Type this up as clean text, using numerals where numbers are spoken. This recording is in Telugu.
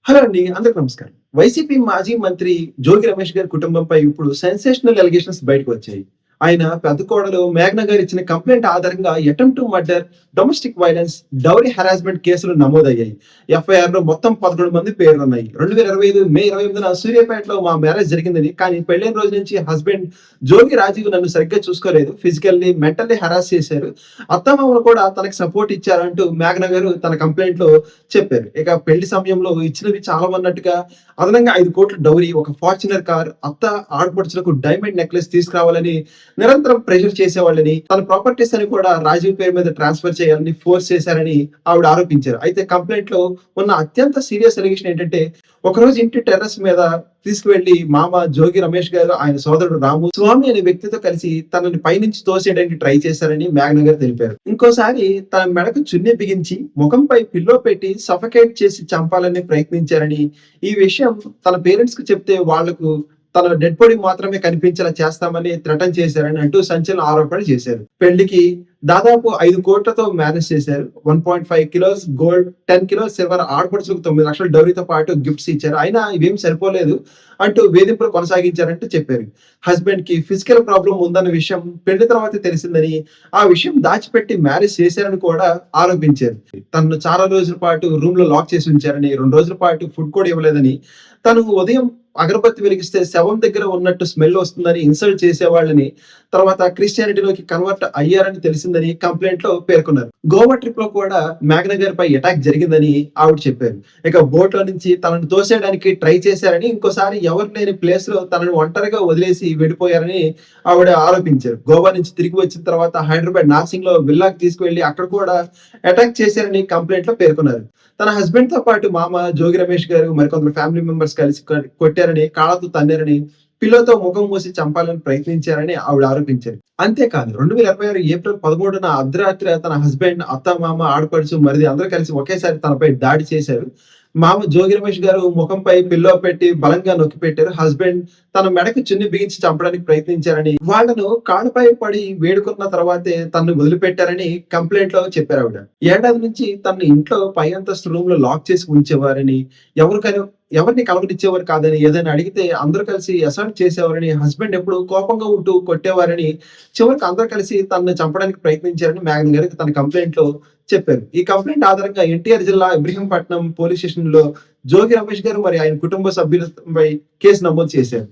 హలో అండి. అందరికి నమస్కారం. వైసీపీ మాజీ మంత్రి జోగి రమేష్ గారి కుటుంబంపై ఇప్పుడు సెన్సేషనల్ అలిగేషన్స్ బయటకొచ్చాయి. ఆయన పెద్ద కోడలు మేఘన గారు ఇచ్చిన కంప్లెయింట్ ఆధారంగా attempt to murder, domestic violence, dowry harassment కేసులు నమోదయ్యాయి. ఎఫ్ఐఆర్‌లో మొత్తం 11 మంది పేర్లున్నాయి. 2025 మే 28న సూర్యాపేటలో మా మ్యారేజ్ జరిగిందని, కానీ పెళ్ళైన రోజు నుంచి హస్బెండ్ జోగి రాజీవ్ నన్ను సరిగ్గా చూసుకోలేదు. ఫిజికల్లీ, మెంటల్లీ హెరాస్ చేశారు. అత్తమామలు కూడా తనకి సపోర్ట్ ఇచ్చారంటూ మేఘన గారు తన కంప్లెయింట్‌లో చెప్పారు. ఇక పెళ్లి సమయంలో ఇచ్చినవి చాలవన్నట్టుగా అదనంగా 5,00,00,000 డౌరీ, ఒక ఫార్చునర్ కార్, ఆడపడుచులకు డైమండ్ నెక్లెస్ తీసుకురావాలని నిరంతరం ప్రెషర్ చేసేవాళ్ళని, తన ప్రాపర్టీస్ అని కూడా రాజీవ్ పేరు మీద ట్రాన్స్‌ఫర్ చేయాలని ఫోర్స్ చేశారని ఆవిడ ఆరోపించారు. అయితే కంప్లెయింట్‌లో ఉన్న అత్యంత సీరియస్ అలిగేషన్ ఏంటంటే, ఒకరోజు ఇంటి టెర్రస్ మీద తీసుకువెళ్లి మామ జోగి రమేష్ గారు, ఆయన సోదరుడు రాము స్వామి అనే వ్యక్తితో కలిసి తనని పైనుంచి తోసేయడానికి ట్రై చేశారని మేఘన గారు తెలిపారు. ఇంకోసారి తన మెడకు చున్నీ బిగించి ముఖంపై పిల్లో పెట్టి సఫకేట్ చేసి చంపాలని ప్రయత్నించారని, ఈ విషయం తన పేరెంట్స్ కు చెప్తే వాళ్లకు తన డెడ్ బాడీ మాత్రమే కనిపించేలా చేస్తామని థ్రెటన్ చేశారని అంటూ సంచలన ఆరోపణ చేశారు. పెళ్లికి దాదాపు 5,00,00,000తో మేనేజ్ చేశారు. 1.5 కిలోస్ గోల్డ్, 10 కిలోస్ సిల్వర్, ఆడపడుచులకు 9 లక్షల డౌరీతో పాటు గిఫ్ట్స్ ఇచ్చారు. అయినా ఇవేం సరిపోలేదు అంటూ వేధింపులు కొనసాగించారంటూ చెప్పారు. హస్బెండ్ కి ఫిజికల్ ప్రాబ్లం ఉందన్న విషయం పెళ్లి తర్వాతే తెలిసిందని, ఆ విషయం దాచిపెట్టి మ్యారేజ్ చేశారని కూడా ఆరోపించారు. తనను చాలా రోజుల పాటు రూమ్ లో లాక్ చేసి ఉంచారని, 2 రోజుల పాటు ఫుడ్ కూడా ఇవ్వలేదని, తను ఉదయం అగరబత్తి వెలిగిస్తే శవం దగ్గర ఉన్నట్టు స్మెల్ వస్తుందని ఇన్సల్ట్ చేసేవాళ్ళని, తర్వాత క్రిస్టియానిటీలోకి కన్వర్ట్ అయ్యారని తెలిసిందని కంప్లైంట్ లో పేర్కొన్నారు. గోవా ట్రిప్ లో కూడా మేఘన గారిపై అటాక్ జరిగిందని ఆవిడ చెప్పారు. ఇక బోట్ లో నుంచి తనను తోసేయడానికి ట్రై చేశారని, ఇంకోసారి ఎవరు లేని ప్లేస్ లో తనను ఒంటరిగా వదిలేసి వెళ్ళిపోయారని ఆవిడ ఆరోపించారు. గోవా నుంచి తిరిగి వచ్చిన తర్వాత హైదరాబాద్ నార్సింగ్ లో విల్లాకి తీసుకువెళ్లి అక్కడ కూడా అటాక్ చేశారని కంప్లైంట్ లో పేర్కొన్నారు. తన హస్బెండ్ తో పాటు మామ జోగి రమేష్ గారు మరికొందరు ఫ్యామిలీ మెంబర్స్ కలిసి కొట్టారని, కాళ్ళతో తన్నారని, పిల్లోతో ముఖం మూసి చంపాలని ప్రయత్నించారని ఆవిడ ఆరోపించారు. అంతేకాదు 2026 ఏప్రిల్ 13న అర్ధరాత్రి తన హస్బెండ్, అత్త, మామ, ఆడపడుచు, మరిది అందరూ కలిసి ఒకేసారి తనపై దాడి చేశారు. మామ జోగి రమేష్ గారు ముఖంపై పిల్లో పెట్టి బలంగా నొక్కి పెట్టారు. హస్బెండ్ తన మెడకు చున్ని బిగించి చంపడానికి ప్రయత్నించారని, వాళ్ళను కాళ్ళపై పడి వేడుకున్న తర్వాతే తనను వదిలిపెట్టారని కంప్లైంట్ లో చెప్పారు ఆవిడ. ఏడాది నుంచి తన ఇంట్లో పై అంతస్తు రూమ్ లో లాక్ చేసి ఉంచేవారని, ఎవరిని కలవనిచ్చేవారు కాదని, ఏదైనా అడిగితే అందరూ కలిసి అసాల్ట్ చేసేవారని, హస్బెండ్ ఎప్పుడు కోపంగా ఉంటూ కొట్టేవారని, చివరికి అందరూ కలిసి తనని చంపడానికి ప్రయత్నించారని మేఘన గారు తన కంప్లైంట్ లో చెప్పారు. ఈ కంప్లైంట్ ఆధారంగా ఎన్టీఆర్ జిల్లా ఇబ్రహీంపట్నం పోలీస్ స్టేషన్ లో జోగి రమేష్ గారు మరి ఆయన కుటుంబ సభ్యులపై కేసు నమోదు చేశారు.